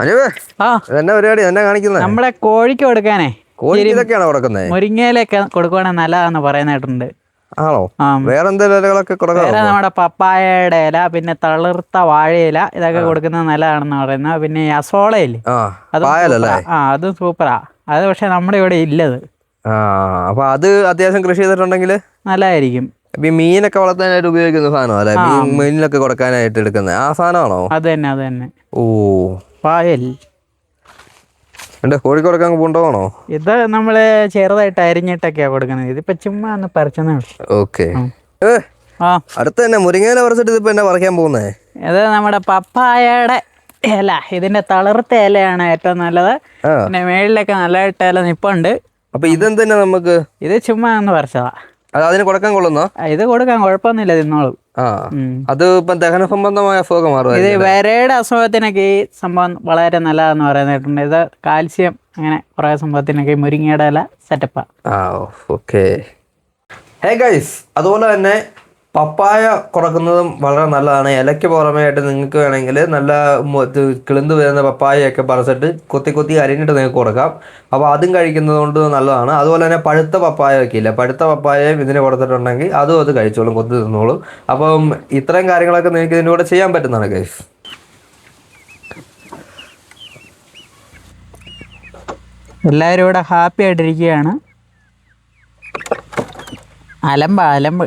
അനുവേ ആ ഇതെന്നാ പരിപാടി എന്നാ കാണിക്കുന്നത്? നമ്മളെ കോഴിക്ക് കൊടുക്കാനേ കോഴിക്ക് ഇതൊക്കെയാണോ കൊടുക്കുന്നത്? മുരിങ്ങയിലൊക്കെ കൊടുക്കുവാണെങ്കിൽ നല്ലതാന്ന് പറയുന്നിട്ടുണ്ട്. ആണോ? ആ വേറെ എന്തെങ്കിലും ഇലകളൊക്കെ വേറെ കൊടുക്കാറുണ്ടോ? നമ്മുടെ പപ്പായയുടെ ഇല, പിന്നെ തളിർത്ത വാഴയില, ഇതൊക്കെ കൊടുക്കുന്നത് നല്ലതാണെന്ന് പറയുന്നത്. പിന്നെ ഈ അസോളയില്ലേ, ആ അതും പായലല്ലേ? സൂപ്പറാ. അതും സൂപ്പറാ. അത് പക്ഷെ നമ്മുടെ ഇവിടെ ഇല്ലത്. ആ അപ്പൊ അത് അത്യാവശ്യം കൃഷി ചെയ്തിട്ടുണ്ടെങ്കിൽ നല്ലതായിരിക്കും. ഈ മീനൊക്കെ വളർത്താനായിട്ട് ഉപയോഗിക്കുന്ന സാധനം അല്ലെ? ആ മീനിലൊക്കെ കൊടുക്കാനായിട്ട് എടുക്കുന്നത് ആ സാധനമാണോ? അത് തന്നെ അത് തന്നെ. ഓ, പായൽ എന്റെ കോഴിക്ക് കൊടുക്കാൻ കൊണ്ടുപോകണോ? ഇത് നമ്മള് ചെറുതായിട്ട് അരിഞ്ഞിട്ടൊക്കെയാ കൊടുക്കുന്നത്. ഇതിപ്പോ ചുമ്മാ ഒന്ന് പറിച്ചെന്നേ ഉള്ളൂ. ഓക്കെ. ആ അടുത്ത് തന്നെ മുരിങ്ങയില പറിച്ചിട്ട് ഇതിപ്പോ എന്നാ പറിക്കാൻ പോകുന്നേ? ഇത് നമ്മുടെ പപ്പായയുടെ ഇല. ഇതിന്റെ തളിർത്ത ഇലയാണ് ഏറ്റവും നല്ലത്. ആ പിന്നെ മേളിലൊക്കെ നല്ലതായിട്ട് ഇല നിപ്പുണ്ട്. അപ്പൊ ഇതെന്താ നമുക്ക് ഇത് ചുമ്മാ ഒന്ന് പറിച്ചതാ. അത് അതിന് കൊടുക്കാൻ കൊള്ളുന്നോ? ഇത് കൊടുക്കാൻ കുഴപ്പമൊന്നുമില്ല, തിന്നോളും. ആ അത് ഇപ്പം ദഹന സംബന്ധമായ അസുഖം ഇത് മാറുമായിരിക്കും. വരയുടെ അസുഖത്തിനൊക്കെ ഈ സംഭവം വളരെ നല്ലതാന്ന് പറയുന്നിട്ടുണ്ട്. ഇത് കാൽസ്യം അങ്ങനെ കുറേ സംഭവത്തിനൊക്കെ ഈ മുരിങ്ങയുടെ ഇല സെറ്റപ്പാ. ആ ഓക്കെ. ഹേ ഗൈസ്, അതുപോലെ തന്നെ പപ്പായ കൊടുക്കുന്നതും വളരെ നല്ലതാണ്. ഇലയ്ക്ക് പുറമേയായിട്ട് നിങ്ങൾക്ക് വേണമെങ്കിൽ നല്ല കിളിന്ത് വരുന്ന പപ്പായയൊക്കെ പറിച്ചിട്ട് കൊത്തി കൊത്തി അരിഞ്ഞിട്ട് നിങ്ങൾക്ക് കൊടുക്കാം. അപ്പോൾ അതും കഴിക്കുന്നത് കൊണ്ട് നല്ലതാണ്. അതുപോലെ തന്നെ പഴുത്ത പപ്പായ ഒക്കെ ഇല്ല, പഴുത്ത പപ്പായയും ഇതിന് കൊടുത്തിട്ടുണ്ടെങ്കിൽ അതും അത് കഴിച്ചോളും, കൊത്തി തിന്നോളും. അപ്പം ഇത്രയും കാര്യങ്ങളൊക്കെ നിങ്ങൾക്ക് ഇതിൻ്റെ കൂടെ ചെയ്യാൻ പറ്റുന്നതാണ് ഗൈസ്. എല്ലാവരും ഇവിടെ ഹാപ്പി ആയിട്ടിരിക്കുകയാണ്. അലമ്പ്.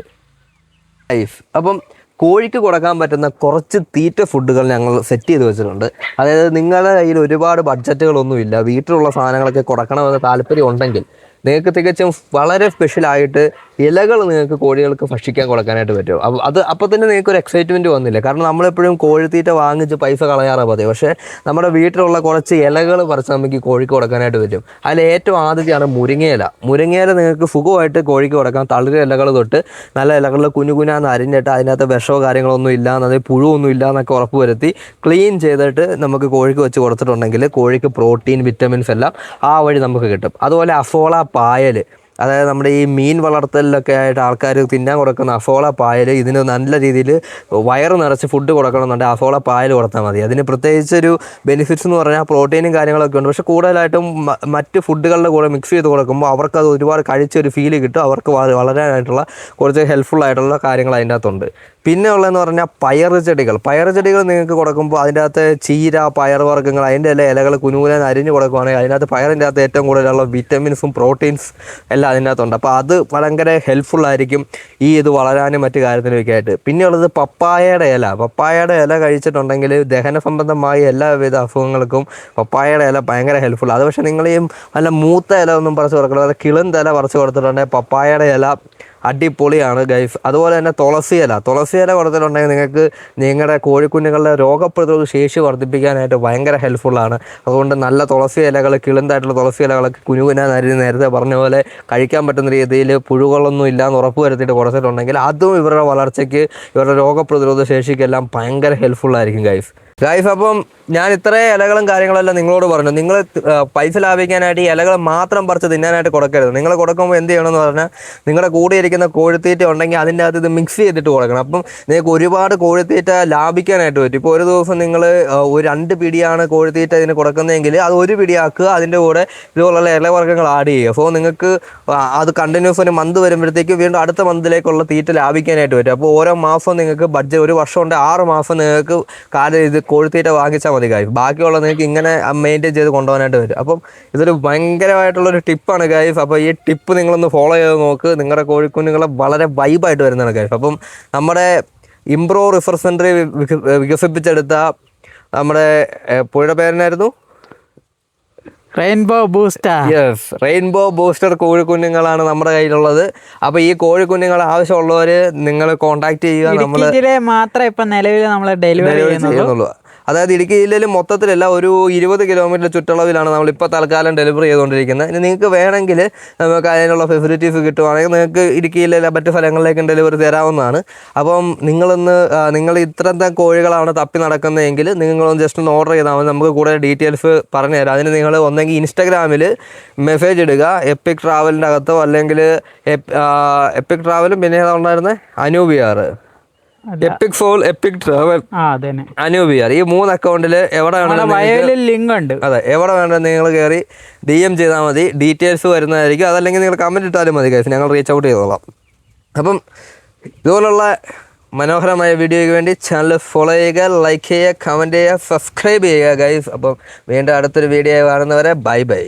അപ്പം കോഴിക്ക് കൊടുക്കാൻ പറ്റുന്ന കുറച്ച് തീറ്റ ഫുഡുകൾ ഞങ്ങൾ സെറ്റ് ചെയ്ത് വെച്ചിട്ടുണ്ട്. അതായത് നിങ്ങളുടെ കയ്യിൽ ഒരുപാട് ബഡ്ജറ്റുകളൊന്നുമില്ല, വീട്ടിലുള്ള സാധനങ്ങളൊക്കെ കൊടുക്കണമെന്ന് താല്പര്യം ഉണ്ടെങ്കിൽ നിങ്ങൾക്ക് തികച്ചും വളരെ സ്പെഷ്യലായിട്ട് ഇലകൾ നിങ്ങൾക്ക് കോഴികൾക്ക് ഭക്ഷിക്കാൻ കൊടുക്കാനായിട്ട് പറ്റും. അപ്പോൾ തന്നെ നിങ്ങൾക്ക് ഒരു എക്സൈറ്റ്മെൻറ്റ് വന്നില്ല. കാരണം നമ്മളെപ്പോഴും കോഴിത്തീറ്റ വാങ്ങിച്ച് പൈസ കളയാറാണ് പതിവ്. പക്ഷേ നമ്മുടെ വീട്ടിലുള്ള കുറച്ച് ഇലകൾ പറിച്ച് നമുക്ക് കോഴിക്ക് കൊടുക്കാനായിട്ട് പറ്റും. അതിൽ ഏറ്റവും ആദ്യത്തെയാണ് മുരിങ്ങയില. മുരിങ്ങയില നിങ്ങൾക്ക് സുഖമായിട്ട് കോഴിക്ക് കൊടുക്കാം. തളിര് ഇലകൾ തൊട്ട് നല്ല ഇലകളിൽ കുഞ്ഞാന്ന് അരിഞ്ഞിട്ട് അതിനകത്ത് വിഷമോ കാര്യങ്ങളൊന്നും ഇല്ല, അതായത് പുഴുവൊന്നും ഇല്ല എന്നൊക്കെ ഉറപ്പ് വരുത്തി ക്ലീൻ ചെയ്തിട്ട് നമുക്ക് കോഴിക്ക് വെച്ച് കൊടുത്തിട്ടുണ്ടെങ്കിൽ കോഴിക്ക് പ്രോട്ടീൻ, വിറ്റമിൻസ് എല്ലാം ആ വഴി നമുക്ക് കിട്ടും. അതുപോലെ അസോള പായൽ, അതായത് നമ്മുടെ ഈ മീൻ വളർത്തലിലൊക്കെ ആയിട്ട് ആൾക്കാർ തിന്നാൻ കൊടുക്കുന്ന അസോള പായൽ, ഇതിന് നല്ല രീതിയിൽ വയറ് നിറച്ച് ഫുഡ് കൊടുക്കണമെന്നുണ്ടെങ്കിൽ അസോള പായൽ കൊടുത്താൽ മതി. അതിന് പ്രത്യേകിച്ചൊരു ബെനിഫിറ്റ്സ് എന്ന് പറഞ്ഞാൽ പ്രോട്ടീനും കാര്യങ്ങളൊക്കെ ഉണ്ട്. പക്ഷേ കൂടുതലായിട്ടും മറ്റ് ഫുഡുകളുടെ കൂടെ മിക്സ് ചെയ്ത് കൊടുക്കുമ്പോൾ അവർക്കത് ഒരുപാട് കഴിച്ചൊരു ഫീല് കിട്ടും. അവർക്ക് വളരാനായിട്ടുള്ള കുറച്ച് ഹെൽപ്ഫുൾ ആയിട്ടുള്ള കാര്യങ്ങൾ അതിൻ്റെ അകത്തുണ്ട്. പിന്നെ ഉള്ളതെന്ന് പറഞ്ഞാൽ പയർ ചെടികൾ നിങ്ങൾക്ക് കൊടുക്കുമ്പോൾ അതിൻ്റെ അകത്ത് ചീര, പയർ വർഗ്ഗങ്ങൾ, അതിൻ്റെ ഇലകൾ കുനുകുനാൻ അരിഞ്ഞ് കൊടുക്കുകയാണെങ്കിൽ അതിനകത്ത് പയറിൻ്റെ അകത്ത് ഏറ്റവും കൂടുതലുള്ള വിറ്റമിൻസും പ്രോട്ടീൻസ് എല്ലാം അതിൻ്റെ അകത്തുണ്ട്. അപ്പോൾ അത് ഭയങ്കര ഹെൽപ്ഫുള്ളായിരിക്കും ഇത് വളരാനും മറ്റു കാര്യത്തിനൊക്കെ ആയിട്ട്. പിന്നെയുള്ളത് പപ്പായയുടെ ഇല കഴിച്ചിട്ടുണ്ടെങ്കിൽ ദഹന സംബന്ധമായ എല്ലാവിധ അസുഖങ്ങൾക്കും പപ്പായയുടെ ഇല ഭയങ്കര ഹെൽപ്ഫുൾ. അത് പക്ഷേ നിങ്ങളെയും നല്ല മൂത്ത ഇല ഒന്നും പറിച്ച് കൊടുക്കണം, അത് കിളുന്ത ഇല പറിച്ച് കൊടുത്തിട്ടുണ്ടെങ്കിൽ പപ്പായയുടെ ഇല അടിപൊളിയാണ് ഗൈസ്. അതുപോലെ തന്നെ തുളസി ഇല കൊടുത്തിട്ടുണ്ടെങ്കിൽ നിങ്ങൾക്ക് നിങ്ങളുടെ കോഴിക്കുഞ്ഞുങ്ങളുടെ രോഗപ്രതിരോധ ശേഷി വർദ്ധിപ്പിക്കാനായിട്ട് ഭയങ്കര ഹെൽപ്ഫുള്ളാണ്. അതുകൊണ്ട് നല്ല തുളസി ഇലകൾ, കിളുന്തായിട്ടുള്ള തുളസി ഇലകളൊക്കെ കുനുകുനാന്ന് നേരത്തെ പറഞ്ഞ പോലെ കഴിക്കാൻ പറ്റുന്ന രീതിയിൽ പുഴുകളൊന്നും ഇല്ലയെന്ന് ഉറപ്പ് വരുത്തിയിട്ട് കൊടുത്തിട്ടുണ്ടെങ്കിൽ അതും ഇവരുടെ വളർച്ചയ്ക്ക്, ഇവരുടെ രോഗപ്രതിരോധ ശേഷിക്കെല്ലാം ഭയങ്കര ഹെൽപ്ഫുള്ളായിരിക്കും ഗൈസ്. അപ്പം ഞാൻ ഇത്രയും ഇലകളും കാര്യങ്ങളെല്ലാം നിങ്ങളോട് പറഞ്ഞു. നിങ്ങൾ പൈസ ലാഭിക്കാനായിട്ട് ഈ ഇലകൾ മാത്രം പറിച്ച് തിന്നാനായിട്ട് കൊടുക്കരുത്. നിങ്ങൾ കൊടുക്കുമ്പോൾ എന്ത് ചെയ്യണമെന്ന് പറഞ്ഞാൽ നിങ്ങളുടെ കൂടെ ഇരിക്കുന്ന കോഴിത്തീറ്റ ഉണ്ടെങ്കിൽ അതിൻ്റെ അകത്ത് ഇത് മിക്സ് ചെയ്തിട്ട് കൊടുക്കണം. അപ്പം നിങ്ങൾക്ക് ഒരുപാട് കോഴിത്തീറ്റ ലാഭിക്കാനായിട്ട് പറ്റും. ഇപ്പോൾ ഒരു ദിവസം നിങ്ങൾ ഒരു 2 പിടിയാണ് കോഴിത്തീറ്റ ഇതിന് കൊടുക്കുന്നതെങ്കിൽ അത് 1 പിടിയാക്കുക, അതിൻ്റെ കൂടെ ഇതുപോലുള്ള ഇലവർഗ്ഗങ്ങൾ ആഡ് ചെയ്യുക. അപ്പോൾ നിങ്ങൾക്ക് അത് കണ്ടിന്യൂസ് ഒരു മന്ത് വരുമ്പോഴത്തേക്ക് വീണ്ടും അടുത്ത മന്തിലേക്കുള്ള തീറ്റ ലാഭിക്കാനായിട്ട് പറ്റും. അപ്പോൾ ഓരോ മാസവും നിങ്ങൾക്ക് ബഡ്ജറ്റ്, ഒരു വർഷം കൊണ്ട് 6 മാസം നിങ്ങൾക്ക് ഇത് കോഴിത്തീറ്റ വാങ്ങിച്ചാൽ മതി ഗൈസ്. ബാക്കിയുള്ള നിങ്ങൾക്ക് ഇങ്ങനെ മെയിൻറ്റെയിൻ ചെയ്ത് കൊണ്ടുപോകാനായിട്ട് വരും. അപ്പം ഇതൊരു ഭയങ്കരമായിട്ടുള്ളൊരു ടിപ്പാണ് ഗൈസ്. അപ്പോൾ ഈ ടിപ്പ് നിങ്ങളൊന്ന് ഫോളോ ചെയ്ത് നോക്ക്. നിങ്ങളുടെ കോഴിക്കുഞ്ഞുങ്ങളെ വളരെ വൈബായിട്ട് വരുന്നതാണ് ഗൈസ്. അപ്പം നമ്മുടെ ഇംപ്രോ റിസർച്ച് സെൻ്റർ വികസിപ്പിച്ചെടുത്ത നമ്മുടെ പുഴയുടെ പേരെന്നായിരുന്നു? റെയിൻബോ ബൂസ്റ്റർ കോഴിക്കുഞ്ഞുങ്ങളാണ് നമ്മുടെ കയ്യിലുള്ളത്. അപ്പോൾ ഈ കോഴിക്കുഞ്ഞുങ്ങൾ ആവശ്യമുള്ളവർ നിങ്ങൾ കോൺടാക്ട് ചെയ്യുക. നമ്മൾ മാത്രമേ ഇപ്പം നിലവിൽ നമ്മൾ ഡെലിവറി ചെയ്യുന്നുള്ളൂ. അതായത് ഇടുക്കി ജില്ലയിൽ മൊത്തത്തിലല്ല, ഒരു 20 കിലോമീറ്റർ ചുറ്റളവിലാണ് നമ്മളിപ്പോൾ തൽക്കാലം ഡെലിവറി ചെയ്തുകൊണ്ടിരിക്കുന്നത്. ഇനി നിങ്ങൾക്ക് വേണമെങ്കിൽ നമുക്ക് അതിനുള്ള ഫെസിലിറ്റീസ് കിട്ടുവാണെങ്കിൽ നിങ്ങൾക്ക് ഇടുക്കി ജില്ലയിലെ മറ്റ് സ്ഥലങ്ങളിലേക്കും ഡെലിവറി തരാവുന്നതാണ്. അപ്പം നിങ്ങൾ ഇത്രത്തെ കോഴികളാണ് തപ്പി നടക്കുന്നതെങ്കിൽ നിങ്ങളൊന്ന് ജസ്റ്റ് ഒന്ന് ഓർഡർ ചെയ്താൽ മതി. നമുക്ക് കൂടുതൽ ഡീറ്റെയിൽസ് പറഞ്ഞു തരാം. അതിന് നിങ്ങൾ ഒന്നെങ്കിൽ ഇൻസ്റ്റാഗ്രാമിൽ മെസ്സേജ് ഇടുക, എപ്പിക് ട്രാവലിൻ്റെ അകത്തോ, അല്ലെങ്കിൽ എപ്പിക് ട്രാവലും പിന്നെ ഏതാ ഉണ്ടായിരുന്നത്, അനൂബിയാർ എപ്പിക് ഫോൾ, എപ്പിക് ട്രാവൽ, അതന്നെ. അനൂപിയർ, ഈ 3 അക്കൗണ്ടിൽ എവിടെ വേണമെങ്കിലും ബയോയിൽ ലിങ്ക് ഉണ്ട്. അതെ, എവിടെ വേണമെങ്കിലും നിങ്ങൾ കയറി DM ചെയ്താൽ മതി, ഡീറ്റെയിൽസ് വരുന്നതായിരിക്കും. അതല്ലെങ്കിൽ നിങ്ങൾ കമൻറ്റ് ഇട്ടാലും മതി ഗൈസ്, ഞങ്ങൾ റീച്ച് ഔട്ട് ചെയ്തോളാം. അപ്പം ഇതുപോലുള്ള മനോഹരമായ വീഡിയോയ്ക്ക് വേണ്ടി ചാനൽ ഫോളോ ചെയ്യുക, ലൈക്ക് ചെയ്യുക, കമൻറ്റ് ചെയ്യുക, സബ്സ്ക്രൈബ് ചെയ്യുക ഗൈസ്. അപ്പം വീണ്ടും അടുത്തൊരു വീഡിയോ കാണുന്നവരെ ബൈ ബൈ.